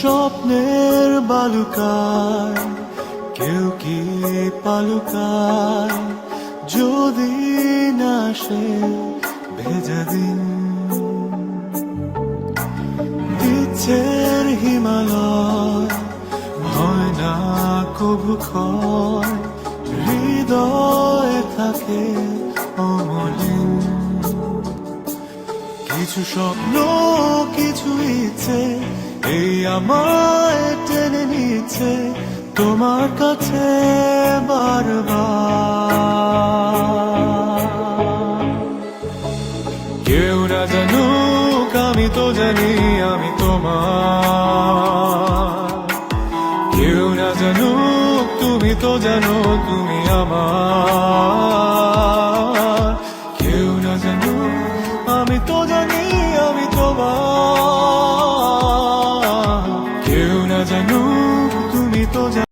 স্বপ্নের বালুকায় কেউ কি পালুকায়, যদি না সে ভেজা দিন। ইচ্ছের হিমালয় হয় না কবু ক্ষয়, হৃদয় থাকে অমলিন। কিছু স্বপ্ন কিছু ইচ্ছে এই আমায় টেনে নিচ্ছে তোমার কাছে বারবার। কেউ না জানুক আমি তো জানি আমি তোমার, কেউ না জানুক তুমি তো জানো তুমি আমার। কেউ না জানুক আমি তো জানি আমি তোমার, কেউ না জানুক